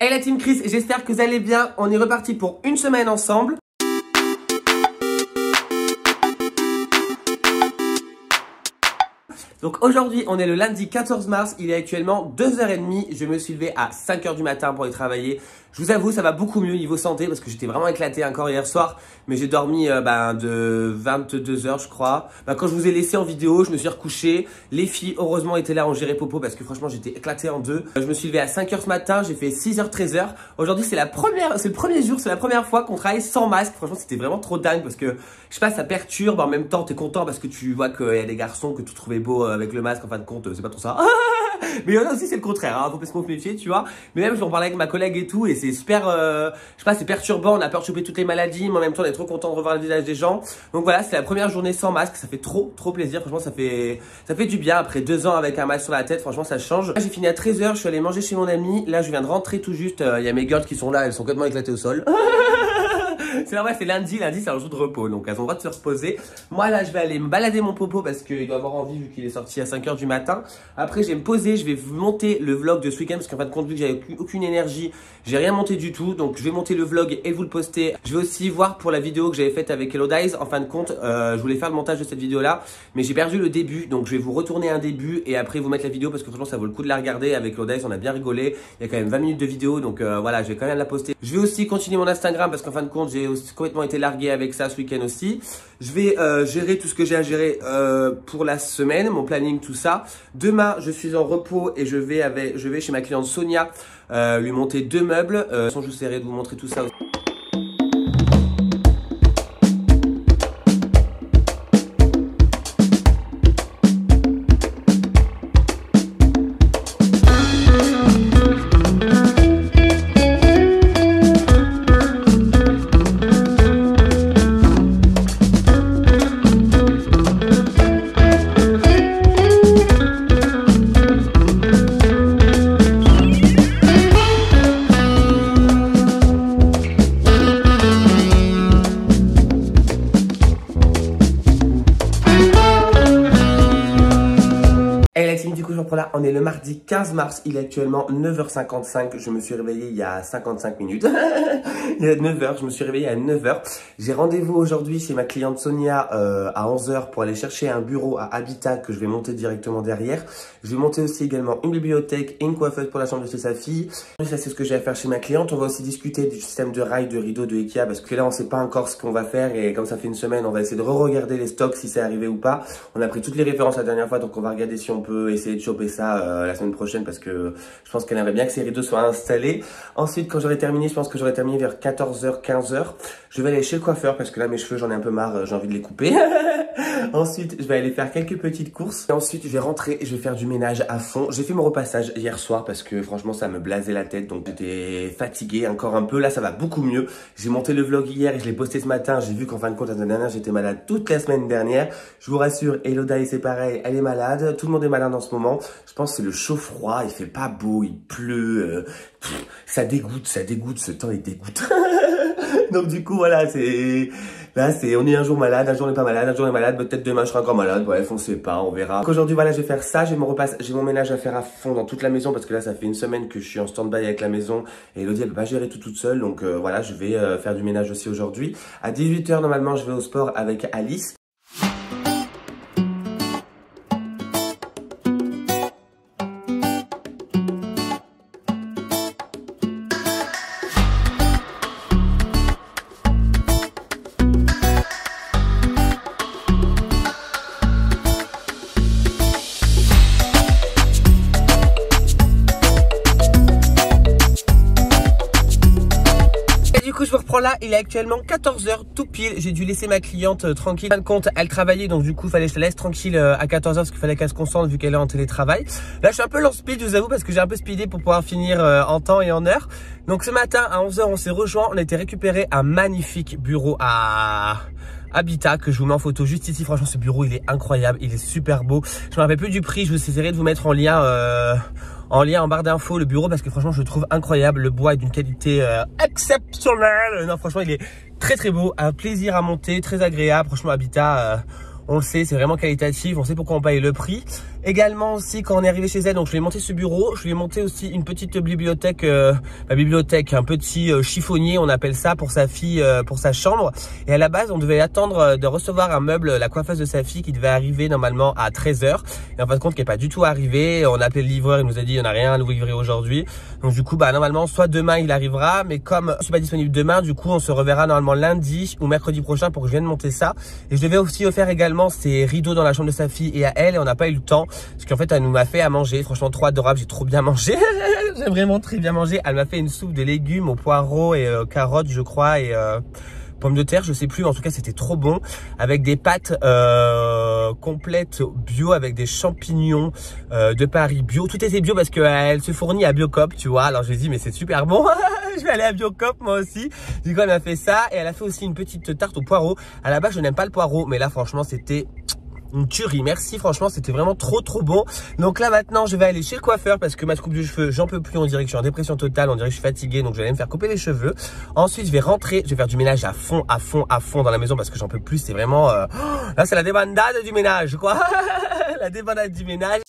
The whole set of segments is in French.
Hey la team Chris, j'espère que vous allez bien. On est reparti pour une semaine ensemble. Donc aujourd'hui, on est le lundi 14 mars, il est actuellement 2h30, je me suis levé à 5h du matin pour aller travailler. Je vous avoue, ça va beaucoup mieux niveau santé parce que j'étais vraiment éclaté encore hier soir, mais j'ai dormi de 22h je crois. Quand je vous ai laissé en vidéo, je me suis recouché. Les filles, heureusement, étaient là, ont géré popo parce que franchement, j'étais éclaté en deux. Je me suis levé à 5h ce matin, j'ai fait 6h, 13h. Aujourd'hui, c'est le premier jour, c'est la première fois qu'on travaille sans masque. Franchement, c'était vraiment trop dingue parce que, je sais pas, ça perturbe. En même temps, t'es content parce que tu vois qu'il y a des garçons que tu trouvais beaux avec le masque. En fin de compte, c'est pas trop ça. Mais il y en a aussi, c'est le contraire, hein, faut pas se méfier, tu vois. Mais même, je vais en parler avec ma collègue et tout, et c'est super, je sais pas, c'est perturbant. On a peur de choper toutes les maladies, mais en même temps, on est trop content de revoir le visage des gens. Donc voilà, c'est la première journée sans masque, ça fait trop plaisir. Franchement, ça fait du bien après 2 ans avec un masque sur la tête. Franchement, ça change. Là, j'ai fini à 13h, je suis allé manger chez mon ami. Là, je viens de rentrer tout juste. Il y a mes girls qui sont là, elles sont complètement éclatées au sol. C'est normal, c'est lundi c'est un jour de repos, donc elles ont le droit de se reposer. Moi là, je vais aller me balader mon popo parce qu'il doit avoir envie vu qu'il est sorti à 5h du matin. Après, je vais me poser, je vais vous monter le vlog de ce week-end parce qu'en fin de compte, vu que j'avais aucune énergie, j'ai rien monté du tout. Donc je vais monter le vlog et vous le poster. Je vais aussi voir pour la vidéo que j'avais faite avec Hello Dice. En fin de compte, je voulais faire le montage de cette vidéo là, mais j'ai perdu le début, donc je vais vous retourner un début et après vous mettre la vidéo parce que franchement ça vaut le coup de la regarder. Avec Hello Dice, on a bien rigolé. Il y a quand même 20 minutes de vidéo, donc voilà, je vais quand même la poster. Je vais aussi continuer mon Instagram parce qu'en fin de compte, j'ai complètement été largué avec ça ce week-end aussi. Je vais gérer tout ce que j'ai à gérer pour la semaine, mon planning, tout ça. Demain, je suis en repos et je vais chez ma cliente Sonia lui monter 2 meubles. De toute façon, j'essaierai de vous montrer tout ça aussi. Du coup, je reprends là, on est le mardi 15 mars, il est actuellement 9h55, je me suis réveillé il y a 55 minutes, il est 9h, je me suis réveillé à 9h, j'ai rendez-vous aujourd'hui chez ma cliente Sonia à 11h pour aller chercher un bureau à Habitat que je vais monter directement derrière. Je vais monter aussi également une bibliothèque et une coiffeuse pour la chambre de chez sa fille. Ça, c'est ce que j'ai à faire chez ma cliente. On va aussi discuter du système de rails, de rideaux de Ikea parce que là, on sait pas encore ce qu'on va faire et comme ça fait une semaine, on va essayer de re-regarder les stocks si c'est arrivé ou pas. On a pris toutes les références la dernière fois, donc on va regarder si on peut essayer de choper ça la semaine prochaine parce que je pense qu'elle aimerait bien que ces rideaux soient installés. Ensuite, quand j'aurai terminé, je pense que j'aurai terminé vers 14h, 15h. Je vais aller chez le coiffeur parce que là, mes cheveux, j'en ai un peu marre, j'ai envie de les couper. Ensuite, je vais aller faire quelques petites courses. Et ensuite, je vais rentrer et je vais faire du ménage à fond. J'ai fait mon repassage hier soir parce que franchement, ça me blasait la tête. Donc, j'étais fatigué encore un peu. Là, ça va beaucoup mieux. J'ai monté le vlog hier et je l'ai posté ce matin. J'ai vu qu'en fin de compte, la semaine dernière, j'étais malade toute la semaine dernière. Je vous rassure, Hello Dice, c'est pareil. Elle est malade. Tout le monde est malade en ce moment. Je pense que c'est le chaud-froid. Il fait pas beau. Il pleut. Ça dégoûte. Ce temps, il dégoûte. Donc du coup voilà, on est un jour malade, un jour on n'est pas malade, un jour on est malade, peut-être demain je serai encore malade, bref on sait pas, on verra. Donc aujourd'hui voilà, je vais faire ça, j'ai mon ménage à faire à fond dans toute la maison parce que là ça fait une semaine que je suis en stand-by avec la maison et Elodie elle peut pas gérer tout toute seule, donc voilà, je vais faire du ménage aussi aujourd'hui. À 18h normalement je vais au sport avec Alice. Je me reprends là, il est actuellement 14h tout pile, j'ai dû laisser ma cliente tranquille. En fin de compte, elle travaillait donc du coup fallait que je la laisse tranquille à 14h parce qu'il fallait qu'elle se concentre vu qu'elle est en télétravail. Là je suis un peu lent speed, je vous avoue, parce que j'ai un peu speedé pour pouvoir finir en temps et en heure. Donc ce matin à 11h on s'est rejoint, on a été récupérer un magnifique bureau à Habitat que je vous mets en photo juste ici. Franchement ce bureau il est incroyable, il est super beau. Je me rappelle plus du prix, je vous essaierai de vous mettre en lien en barre d'infos le bureau parce que franchement je le trouve incroyable. Le bois est d'une qualité exceptionnelle. Non franchement il est très beau, un plaisir à monter, très agréable. Franchement Habitat, on le sait, c'est vraiment qualitatif, on sait pourquoi on paye le prix. Également aussi quand on est arrivé chez elle, donc je lui ai monté ce bureau, je lui ai monté aussi une petite bibliothèque, un petit chiffonnier on appelle ça pour sa fille, pour sa chambre. Et à la base on devait attendre de recevoir un meuble, la coiffeuse de sa fille qui devait arriver normalement à 13 h. Et en fin de compte qui n'est pas du tout arrivé, on a appelé le livreur, il nous a dit on n'a rien à nous livrer aujourd'hui. Donc du coup normalement soit demain il arrivera, mais comme je suis pas disponible demain, du coup on se reverra normalement lundi ou mercredi prochain pour que je vienne monter ça. Et je devais aussi faire également ses rideaux dans la chambre de sa fille et à elle, et on n'a pas eu le temps. Parce qu'en fait, elle nous m'a fait à manger. Franchement, trop adorable. J'ai trop bien mangé. J'ai vraiment très bien mangé. Elle m'a fait une soupe de légumes aux poireaux et carottes, je crois, et pommes de terre, je sais plus. En tout cas, c'était trop bon. Avec des pâtes complètes bio, avec des champignons de Paris bio. Tout était bio parce qu'elle se fournit à Biocop, tu vois. Alors, je lui ai dit, mais c'est super bon. Je vais aller à Biocop, moi aussi. Du coup, elle m'a fait ça. Et elle a fait aussi une petite tarte aux poireaux. À la base, je n'aime pas le poireau. Mais là, franchement, c'était une tuerie, merci, franchement c'était vraiment trop bon. Donc là maintenant je vais aller chez le coiffeur parce que ma coupe de cheveux j'en peux plus, on dirait que je suis en dépression totale, on dirait que je suis fatigué, donc je vais aller me faire couper les cheveux. Ensuite je vais rentrer, je vais faire du ménage à fond dans la maison parce que j'en peux plus, c'est vraiment là c'est la débandade du ménage quoi. La débandade du ménage.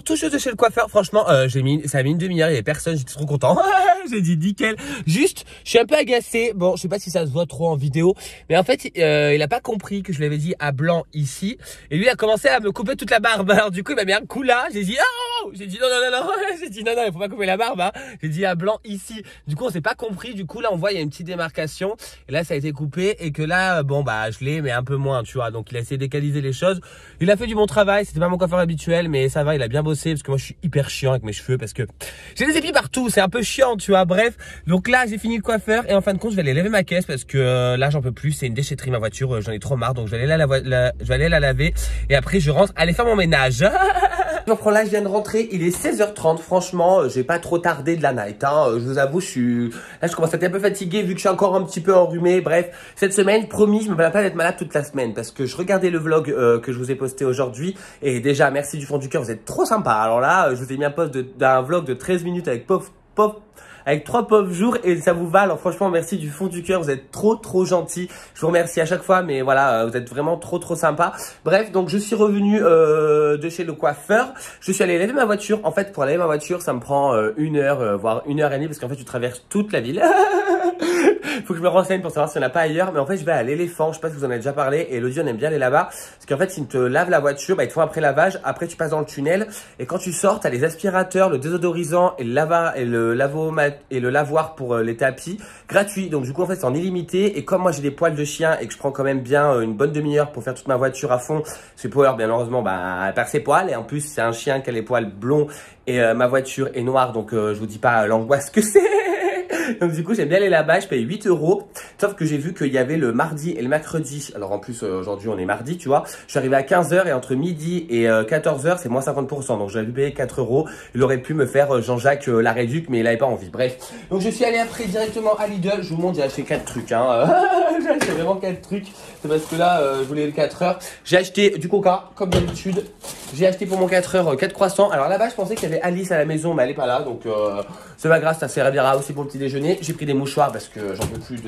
Tout chose de chez le coiffeur, franchement, ça a mis une demi-heure, il y avait personne, j'étais trop content. J'ai dit nickel. Juste, je suis un peu agacé. Bon, je sais pas si ça se voit trop en vidéo, mais en fait, il a pas compris que je lui avais dit à blanc ici, et lui il a commencé à me couper toute la barbe. Alors du coup, il m'a mis un coup là. J'ai dit oh, j'ai dit non. J'ai dit non, il faut pas couper la barbe. Hein. J'ai dit à blanc ici. Du coup, on s'est pas compris. Du coup, là, on voit il y a une petite démarcation, et là, ça a été coupé, et que là, bon bah, je l'ai, mais un peu moins, tu vois. Donc, il a essayé d'égaliser les choses. Il a fait du bon travail. C'était pas mon coiffeur habituel, mais ça va, il a bien bossé. Parce que moi je suis hyper chiant avec mes cheveux parce que j'ai des épis partout, c'est un peu chiant tu vois. Bref, donc là j'ai fini le coiffeur et en fin de compte je vais aller laver ma caisse parce que là j'en peux plus, c'est une déchetterie ma voiture, j'en ai trop marre, donc je vais aller la laver et après je rentre aller faire mon ménage. Je reprends là, je viens de rentrer, il est 16h30, franchement j'ai pas trop tardé de la night hein. Je vous avoue là je commence à être un peu fatigué vu que je suis encore un petit peu enrhumé. Bref, cette semaine promis je me plains pas d'être malade toute la semaine parce que je regardais le vlog que je vous ai posté aujourd'hui et déjà merci du fond du cœur, vous êtes trop sympa. Alors là je vous ai mis un post d'un vlog de 13 minutes avec avec 3 pauvres jours et ça vous va. Alors franchement merci du fond du cœur, vous êtes trop gentils. Je vous remercie à chaque fois, mais voilà, vous êtes vraiment trop sympa. Bref, donc je suis revenu de chez le coiffeur. Je suis allé laver ma voiture. En fait, pour laver ma voiture, ça me prend 1 heure, voire 1h30 parce qu'en fait, tu traverses toute la ville. Faut que je me renseigne pour savoir s'il n'y en a pas ailleurs. Mais en fait, je vais à l'Éléphant. Je sais pas si vous en avez déjà parlé. Et Elodie, on aime bien aller là-bas. Parce qu'en fait, ils te lavent la voiture. Bah, ils te font après lavage. Après, tu passes dans le tunnel. Et quand tu sors, tu as les aspirateurs, le désodorisant et le lavoir pour les tapis gratuit. Donc, du coup, en fait, c'est en illimité. Et comme moi, j'ai des poils de chien et que je prends quand même bien une bonne demi-heure pour faire toute ma voiture à fond, c'est Power, bien heureusement, bah, elle perd ses poils. Et en plus, c'est un chien qui a les poils blonds et ma voiture est noire. Donc, je vous dis pas l'angoisse que c'est. Donc du coup j'aime bien aller là-bas, je paye 8 €. Sauf que j'ai vu qu'il y avait le mardi et le mercredi. Alors en plus aujourd'hui on est mardi tu vois. Je suis arrivé à 15 h et entre midi et 14 h c'est moins 50%. Donc j'avais payé 4 €. Il aurait pu me faire Jean-Jacques la réduc mais il avait pas envie. Bref. Donc je suis allé après directement à Lidl. Je vous montre, j'ai acheté 4 trucs hein. J'ai acheté vraiment 4 trucs. C'est parce que là je voulais le 4 h. J'ai acheté du coca comme d'habitude. J'ai acheté pour mon 4 h 4 croissants. Alors là-bas je pensais qu'il y avait Alice à la maison mais elle est pas là. Donc c'est pas grave, ça servira aussi pour le petit déjeuner. J'ai pris des mouchoirs parce que j'en peux plus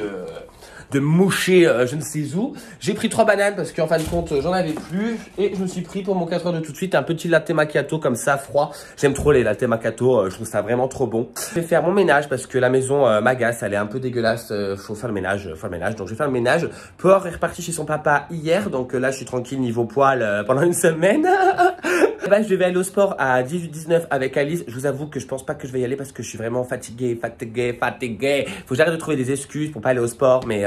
de moucher je ne sais où. J'ai pris 3 bananes parce qu'en fin de compte, j'en avais plus. Et je me suis pris pour mon 4 heures de tout de suite un petit latte macchiato comme ça, froid. J'aime trop les latte macchiato, je trouve ça vraiment trop bon. Je vais faire mon ménage parce que la maison m'agace, elle est un peu dégueulasse. Faut faire le ménage, Donc je vais faire le ménage. Paul est reparti chez son papa hier, donc là je suis tranquille niveau poil pendant une semaine. Bah, je devais aller au sport à 18-19 avec Alice. Je vous avoue que je pense pas que je vais y aller parce que je suis vraiment fatigué. Faut que j'arrête de trouver des excuses pour pas aller au sport, mais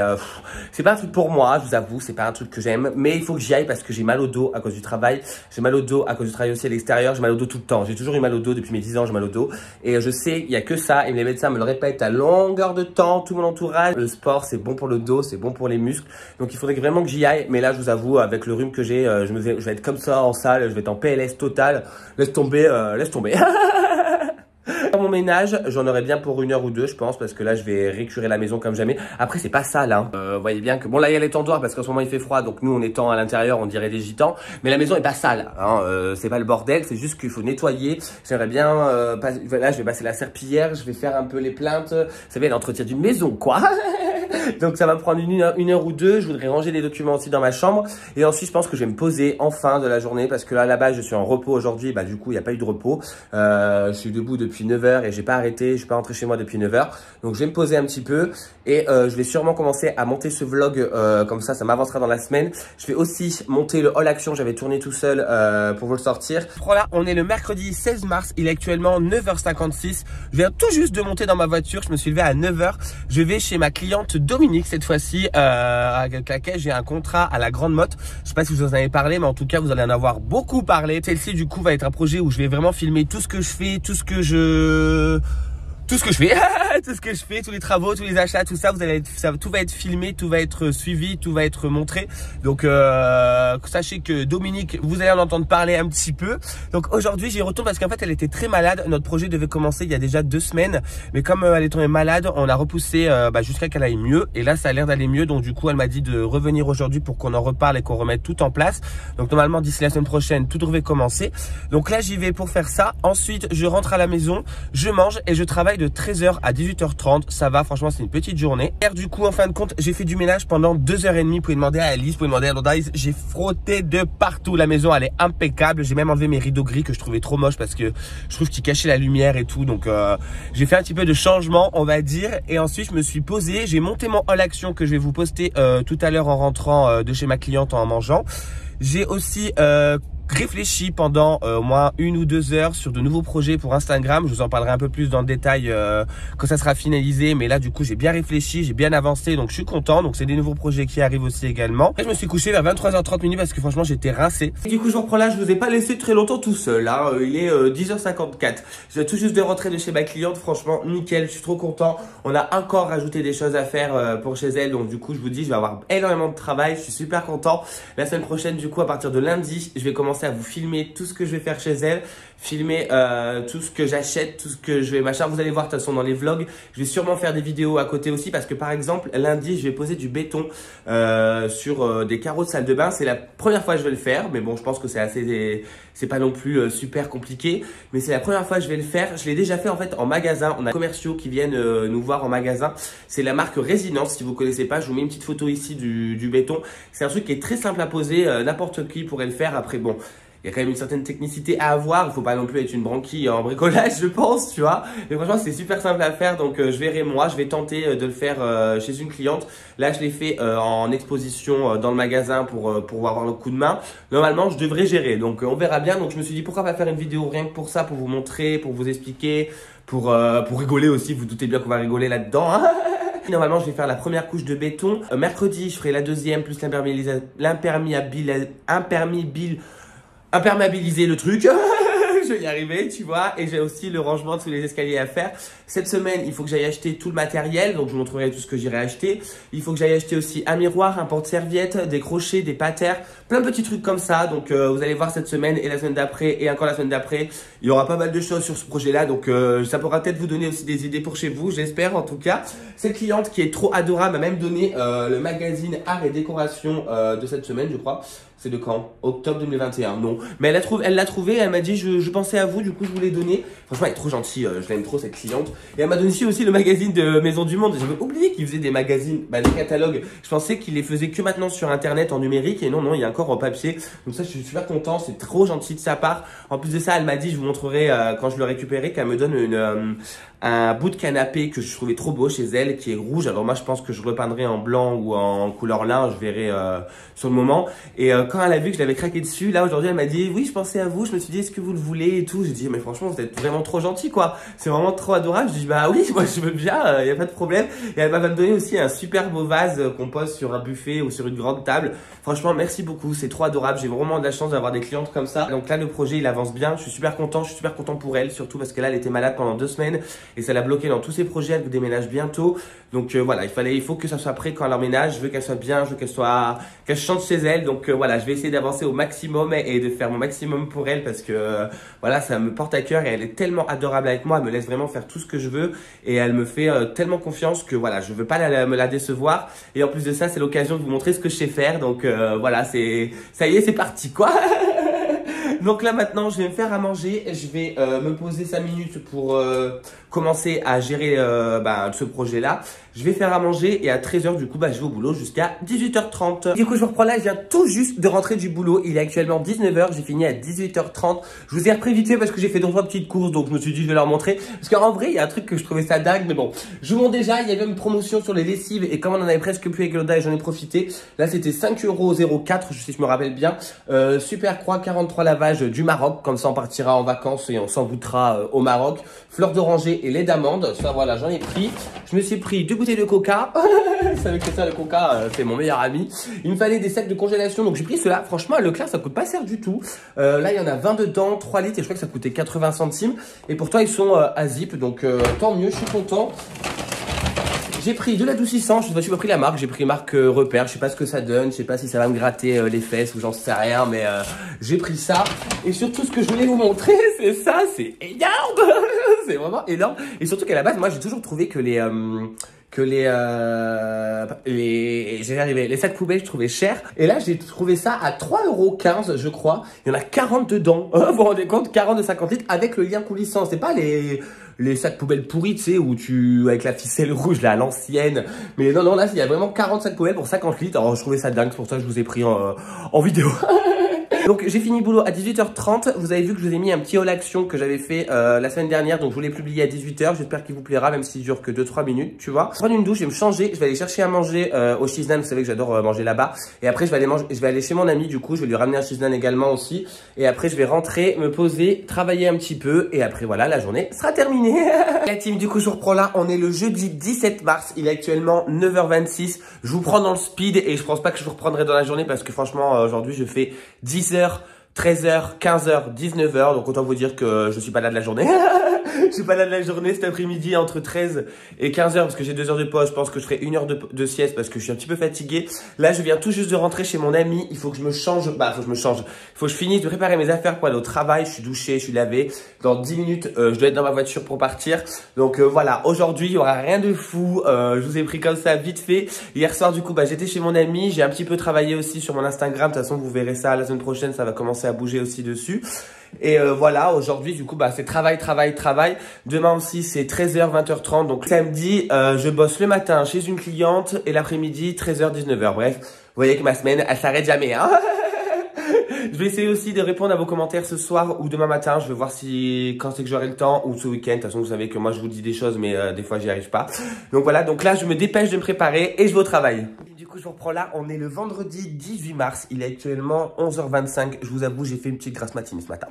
c'est pas un truc pour moi, je vous avoue, c'est pas un truc que j'aime. Mais il faut que j'y aille parce que j'ai mal au dos à cause du travail. J'ai mal au dos à cause du travail aussi à l'extérieur. J'ai mal au dos tout le temps. J'ai toujours eu mal au dos depuis mes 10 ans, j'ai mal au dos. Et je sais, il y a que ça. Et les médecins me le répètent à longueur de temps, tout mon entourage. Le sport, c'est bon pour le dos, c'est bon pour les muscles. Donc il faudrait vraiment que j'y aille. Mais là, je vous avoue, avec le rhume que j'ai, je vais être comme ça en salle. Je vais être en PLS total. Laisse tomber, laisse tomber. Mon ménage, j'en aurai bien pour 1 heure ou 2, je pense, parce que là, je vais récurer la maison comme jamais. Après, c'est pas sale, hein. Vous voyez bien que, bon, là, il y a l'étendoir parce qu'en ce moment, il fait froid, donc nous, en étant à l'intérieur, on dirait des gitans. Mais la maison est pas sale, hein. C'est pas le bordel, c'est juste qu'il faut nettoyer. J'aimerais bien, là, je vais passer la serpillière, je vais faire un peu les plaintes. Vous savez, l'entretien d'une maison, quoi. Donc ça va me prendre 1 heure ou 2. Je voudrais ranger les documents aussi dans ma chambre. Et ensuite, je pense que je vais me poser en fin de la journée parce que là, là-bas, je suis en repos aujourd'hui. Bah, du coup, il n'y a pas eu de repos. Je suis debout depuis 9 h et j'ai pas arrêté. Je suis pas rentré chez moi depuis 9 h. Donc, je vais me poser un petit peu et je vais sûrement commencer à monter ce vlog comme ça m'avancera dans la semaine. Je vais aussi monter le haul action. J'avais tourné tout seul pour vous le sortir. Voilà, on est le mercredi 16 mars. Il est actuellement 9 h 56. Je viens tout juste de monter dans ma voiture. Je me suis levé à 9 h. Je vais chez ma cliente Dominique cette fois-ci, avec laquelle j'ai un contrat à la Grande Motte. Je sais pas si vous en avez parlé, mais en tout cas vous allez en avoir beaucoup parlé. Celle-ci du coup va être un projet où je vais vraiment filmer tout ce que je fais, tout ce que je fais, tous les travaux, tous les achats, tout ça, tout va être filmé, tout va être suivi, tout va être montré. Donc sachez que Dominique, vous allez en entendre parler un petit peu. Donc aujourd'hui j'y retourne parce qu'en fait elle était très malade. Notre projet devait commencer il y a déjà 2 semaines, mais comme elle est tombée malade, on a repoussé jusqu'à qu'elle aille mieux. Et là ça a l'air d'aller mieux, donc du coup elle m'a dit de revenir aujourd'hui pour qu'on en reparle et qu'on remette tout en place. Donc normalement d'ici la semaine prochaine tout devrait commencer. Donc là j'y vais pour faire ça. Ensuite je rentre à la maison, je mange et je travaille de 13 h à 18 h 30. Ça va, franchement c'est une petite journée. Et du coup en fin de compte j'ai fait du ménage pendant 2 h 30. Vous pouvez demander à Alice, vous pouvez demander à Lodaïs. J'ai frotté de partout, la maison elle est impeccable. J'ai même enlevé mes rideaux gris que je trouvais trop moches parce que je trouve qu'ils cachaient la lumière et tout. Donc j'ai fait un petit peu de changement on va dire. Et ensuite je me suis posé, j'ai monté mon haul action que je vais vous poster tout à l'heure en rentrant de chez ma cliente en mangeant. J'ai aussi réfléchi pendant au moins 1 ou 2 heures sur de nouveaux projets pour Instagram. Je vous en parlerai un peu plus dans le détail quand ça sera finalisé. Mais là, du coup, j'ai bien réfléchi, j'ai bien avancé. Donc, je suis content. Donc, c'est des nouveaux projets qui arrivent aussi également. Et je me suis couché vers 23 h 30 parce que franchement, j'étais rincé. Et du coup, je reprends là. Je vous ai pas laissé très longtemps tout seul. Hein. Il est 10 h 54. Je viens tout juste de rentrer de chez ma cliente. Franchement, nickel. Je suis trop content. On a encore rajouté des choses à faire pour chez elle. Donc, du coup, je vous dis, je vais avoir énormément de travail. Je suis super content. La semaine prochaine, du coup, à partir de lundi, je vais commencer à vous filmer tout ce que je vais faire chez elle, filmer tout ce que j'achète, tout ce que je vais machin. Vous allez voir de toute façon dans les vlogs. Je vais sûrement faire des vidéos à côté aussi parce que par exemple lundi je vais poser du béton sur des carreaux de salle de bain. C'est la première fois que je vais le faire, mais bon je pense que c'est pas non plus super compliqué, mais c'est la première fois que je vais le faire. Je l'ai déjà fait en fait en magasin. On a des commerciaux qui viennent nous voir en magasin. C'est la marque Résidence. Si vous connaissez pas, je vous mets une petite photo ici du béton. C'est un truc qui est très simple à poser. N'importe qui pourrait le faire. Après bon, il y a quand même une certaine technicité à avoir. Il faut pas non plus être une branquille en bricolage, je pense, tu vois. Mais franchement, c'est super simple à faire. Donc, je verrai moi. Je vais tenter de le faire chez une cliente. Là, je l'ai fait en exposition dans le magasin pour avoir le coup de main. Normalement, je devrais gérer. Donc, on verra bien. Donc, je me suis dit, pourquoi pas faire une vidéo rien que pour ça, pour vous montrer, pour vous expliquer, pour rigoler aussi. Vous doutez bien qu'on va rigoler là-dedans, hein. Normalement, je vais faire la première couche de béton. Mercredi, je ferai la deuxième plus imperméabiliser le truc. Je vais y arriver, tu vois. Et j'ai aussi le rangement de tous les escaliers à faire. Cette semaine, il faut que j'aille acheter tout le matériel. Donc, je vous montrerai tout ce que j'irai acheter. Il faut que j'aille acheter aussi un miroir, un porte-serviette, des crochets, des patères, plein de petits trucs comme ça. Donc, vous allez voir cette semaine et la semaine d'après et encore la semaine d'après. Il y aura pas mal de choses sur ce projet-là. Donc, ça pourra peut-être vous donner aussi des idées pour chez vous. J'espère en tout cas. Cette cliente qui est trop adorable m'a même donné le magazine Art et Décoration de cette semaine, je crois. C'est de quand? Octobre 2021, non. Mais elle l'a trouvé, elle m'a dit je pensais à vous, du coup je vous l'ai donné. Franchement elle est trop gentille, je l'aime trop cette cliente. Et elle m'a donné aussi le magazine de Maison du Monde. J'avais oublié qu'il faisait des magazines, des catalogues. Je pensais qu'il les faisait que maintenant sur internet en numérique. Et non, il y a encore en papier. Donc ça je suis super content, c'est trop gentil de sa part. En plus de ça elle m'a dit, je vous montrerai quand je le récupérerai, qu'elle me donne un bout de canapé que je trouvais trop beau chez elle, qui est rouge. Alors moi je pense que je repeindrai en blanc ou en couleur lin, je verrai sur le moment. Et quand elle a vu que je l'avais craqué dessus, là aujourd'hui elle m'a dit oui je pensais à vous, je me suis dit est-ce que vous le voulez et tout. J'ai dit mais franchement vous êtes vraiment trop gentil quoi, c'est vraiment trop adorable. Je dis bah oui moi je veux bien, y a pas de problème. Et elle m'a donné aussi un super beau vase qu'on pose sur un buffet ou sur une grande table. Franchement merci beaucoup, c'est trop adorable, j'ai vraiment de la chance d'avoir des clientes comme ça. Donc là le projet il avance bien, je suis super content pour elle, surtout parce que là elle était malade pendant 2 semaines et ça l'a bloqué dans tous ses projets. Elle déménage bientôt, donc voilà, il faut que ça soit prêt quand elle emménage. Je veux qu'elle soit bien, je veux qu'elle chante chez elle. Donc voilà, je vais essayer d'avancer au maximum et de faire mon maximum pour elle parce que voilà, ça me porte à cœur et elle est tellement adorable avec moi. Elle me laisse vraiment faire tout ce que je veux et elle me fait tellement confiance que voilà, je veux pas me la décevoir. Et en plus de ça, c'est l'occasion de vous montrer ce que je sais faire. Donc voilà, ça y est, c'est parti quoi. Donc là maintenant je vais me faire à manger, je vais me poser 5 minutes pour commencer à gérer ce projet là. Je vais faire à manger et à 13h du coup je vais au boulot jusqu'à 18h30. Du coup je reprends là, je viens tout juste de rentrer du boulot. Il est actuellement 19h, j'ai fini à 18h30. Je vous ai repris vite fait parce que j'ai fait 2-3 petites courses, donc je me suis dit je vais leur montrer. Parce qu'en vrai il y a un truc que je trouvais ça dingue, mais bon. Je vous montre déjà, il y avait une promotion sur les lessives et comme on en avait presque plus avec Loda et j'en ai profité. Là c'était 5,04 €, je me rappelle bien. Super Croix 43 lavages du Maroc, comme ça on partira en vacances et on s'envoûtera au Maroc. Fleurs d'oranger et lait d'amande, ça voilà j'en ai pris. Je me suis pris 2 bouteilles de coca. Vous savez que ça le coca c'est mon meilleur ami. Il me fallait des sacs de congélation, donc j'ai pris cela. Franchement à Leclerc ça coûte pas cher du tout. Là il y en a 20 dedans, 3 litres et je crois que ça coûtait 80 centimes. Et pourtant ils sont à zip, donc tant mieux, je suis content. J'ai pris de l'adoucissant, je sais pas si j'ai pris la marque, j'ai pris marque Repère, je sais pas ce que ça donne, je sais pas si ça va me gratter les fesses ou j'en sais rien, mais j'ai pris ça. Et surtout ce que je voulais vous montrer, c'est ça, c'est énorme. C'est vraiment énorme. Et surtout qu'à la base, moi j'ai toujours trouvé que les sacs poubelles je trouvais cher. Et là j'ai trouvé ça à 3,15 € je crois. Il y en a 40 dedans. Vous vous rendez compte, 40 de 50 litres avec le lien coulissant. C'est pas les sacs poubelles pourris, tu sais, où avec la ficelle rouge, là, à l'ancienne. Mais non, là, il y a vraiment 40 sacs poubelles pour 50 litres. Alors, je trouvais ça dingue, c'est pour ça que je vous ai pris en vidéo. Donc j'ai fini le boulot à 18h30. Vous avez vu que je vous ai mis un petit haul action que j'avais fait la semaine dernière. Donc je vous l'ai publié à 18h. J'espère qu'il vous plaira, même s'il dure que 2-3 minutes, tu vois. Je vais prendre une douche, je vais me changer. Je vais aller chercher à manger au Shiznan. Vous savez que j'adore manger là-bas. Et après je vais aller chez mon ami. Du coup je vais lui ramener un Shiznan également aussi. Et après je vais rentrer, me poser, travailler un petit peu. Et après voilà, la journée sera terminée. La team, du coup je reprends là. On est le jeudi 17 mars. Il est actuellement 9h26. Je vous prends dans le speed et je pense pas que je vous reprendrai dans la journée parce que franchement aujourd'hui je fais 10h, 13h, 15h, 19h. Donc autant vous dire que je suis pas là de la journée. Je suis pas là de la journée cet après-midi entre 13 et 15h parce que j'ai 2 heures de pause. Je pense que je ferai 1 heure de sieste parce que je suis un petit peu fatigué. Là, je viens tout juste de rentrer chez mon ami. Il faut que je me change. Faut que je finisse de préparer mes affaires pour aller au travail. Je suis douché, je suis lavé. Dans 10 minutes, je dois être dans ma voiture pour partir. Donc voilà, aujourd'hui, il y aura rien de fou. Je vous ai pris comme ça vite fait. Hier soir, du coup, j'étais chez mon ami. J'ai un petit peu travaillé aussi sur mon Instagram. De toute façon, vous verrez ça la semaine prochaine. Ça va commencer à bouger aussi dessus. Et voilà, aujourd'hui du coup c'est travail. Demain aussi c'est 13h, 20h30. Donc samedi je bosse le matin chez une cliente et l'après-midi 13h, 19h. Bref, vous voyez que ma semaine elle s'arrête jamais hein. Je vais essayer aussi de répondre à vos commentaires ce soir ou demain matin. Je vais voir quand c'est que j'aurai le temps ou ce week-end. De toute façon vous savez que moi je vous dis des choses mais des fois j'y arrive pas. Donc voilà, donc là je me dépêche de me préparer et je vais au travail. Du coup je vous reprends là, on est le vendredi 18 mars. Il est actuellement 11h25. Je vous avoue j'ai fait une petite grasse matinée ce matin.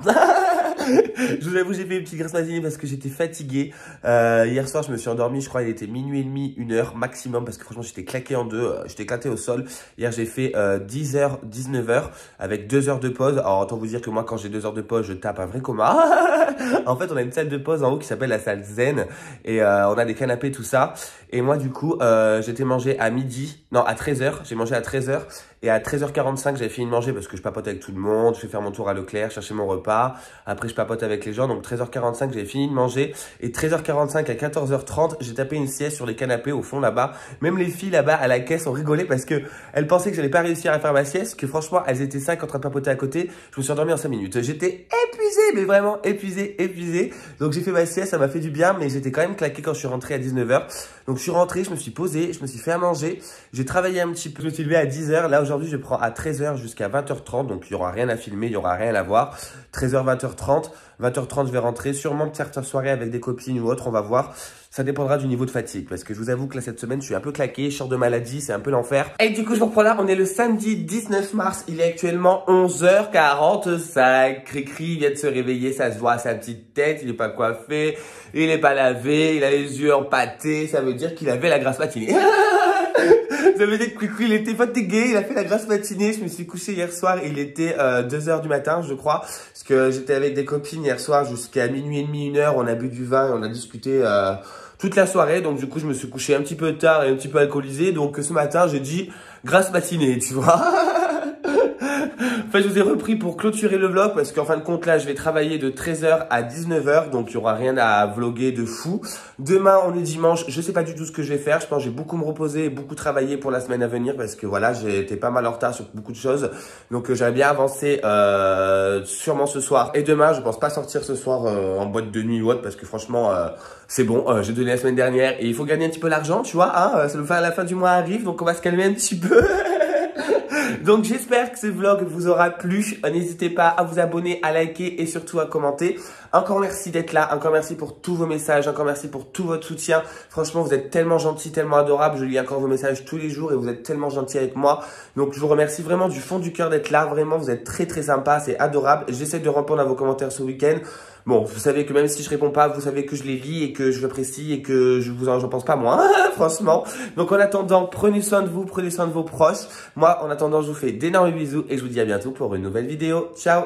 Je vous avoue j'ai fait une petite grasse matinée parce que j'étais fatigué. Hier soir je me suis endormi, je crois il était minuit et demi, 1h maximum parce que franchement j'étais claqué en deux, j'étais éclaté au sol. Hier j'ai fait 10h, 19h avec 2 heures de pause. Alors autant vous dire que moi quand j'ai 2 heures de pause je tape un vrai coma. En fait on a une salle de pause en haut qui s'appelle la salle Zen et on a des canapés tout ça. Et moi du coup j'étais mangé à midi, non à 13h, j'ai mangé à 13h Et à 13h45, j'avais fini de manger parce que je papote avec tout le monde. Je vais faire mon tour à Leclerc, chercher mon repas. Après, je papote avec les gens. Donc 13h45, j'avais fini de manger. Et 13h45 à 14h30, j'ai tapé une sieste sur les canapés au fond là-bas. Même les filles là-bas à la caisse ont rigolé parce que elles pensaient que j'allais pas réussir à faire ma sieste. Que franchement, elles étaient 5 en train de papoter à côté. Je me suis endormi en 5 minutes. J'étais épuisé, mais vraiment épuisé. Donc j'ai fait ma sieste, ça m'a fait du bien. Mais j'étais quand même claqué quand je suis rentré à 19h. Donc je suis rentré, je me suis posé, je me suis fait à manger. J'ai travaillé un petit peu. Je me suis levé à 10h. Là aujourd'hui, je prends à 13h jusqu'à 20h30. Donc il n'y aura rien à filmer, il n'y aura rien à voir. 13h, 20h30. 20h30, je vais rentrer. Sûrement certaines soirées avec des copines ou autres, on va voir. Ça dépendra du niveau de fatigue. Parce que je vous avoue que là, cette semaine, je suis un peu claqué. Je sors de maladie, c'est un peu l'enfer. Et du coup, je reprends là. On est le samedi 19 mars. Il est actuellement 11h45. Cricri vient de se réveiller. Ça se voit à sa petite tête. Il n'est pas coiffé. Il n'est pas lavé. Il a les yeux empâtés. Ça veut dire qu'il avait la grasse matinée. Ça veut dire que Cricri, il était fatigué. Il a fait la grasse matinée. Je me suis couché hier soir. Il était 2h du matin, je crois. Parce que j'étais avec des copines hier soir jusqu'à minuit et demi, 1h. On a bu du vin et on a discuté toute la soirée. Donc du coup, je me suis couché un petit peu tard et un petit peu alcoolisé. Donc ce matin, j'ai dit grasse matinée, tu vois. Enfin, je vous ai repris pour clôturer le vlog parce qu'en fin de compte, là, je vais travailler de 13h à 19h. Donc, il n'y aura rien à vlogger de fou. Demain, on est dimanche. Je sais pas du tout ce que je vais faire. Je pense que je vais beaucoup me reposer et beaucoup travailler pour la semaine à venir parce que voilà, j'ai été pas mal en retard sur beaucoup de choses. Donc, j'aimerais bien avancer sûrement ce soir. Et demain, je pense pas sortir ce soir en boîte de nuit ou autre parce que franchement, c'est bon. J'ai donné la semaine dernière et il faut gagner un petit peu l'argent, tu vois. Hein, la fin du mois arrive, donc on va se calmer un petit peu. Donc j'espère que ce vlog vous aura plu. N'hésitez pas à vous abonner, à liker et surtout à commenter. Encore merci d'être là, encore merci pour tous vos messages, encore merci pour tout votre soutien. Franchement, vous êtes tellement gentils, tellement adorables. Je lis encore vos messages tous les jours et vous êtes tellement gentils avec moi. Donc je vous remercie vraiment du fond du cœur d'être là. Vraiment, vous êtes très sympa, c'est adorable. J'essaie de répondre à vos commentaires ce week-end. Bon, vous savez que même si je réponds pas, vous savez que je les lis et que je l'apprécie et que j'en pense pas moins, franchement. Donc en attendant, prenez soin de vous, prenez soin de vos proches. Moi, en attendant, je vous fais d'énormes bisous et je vous dis à bientôt pour une nouvelle vidéo. Ciao!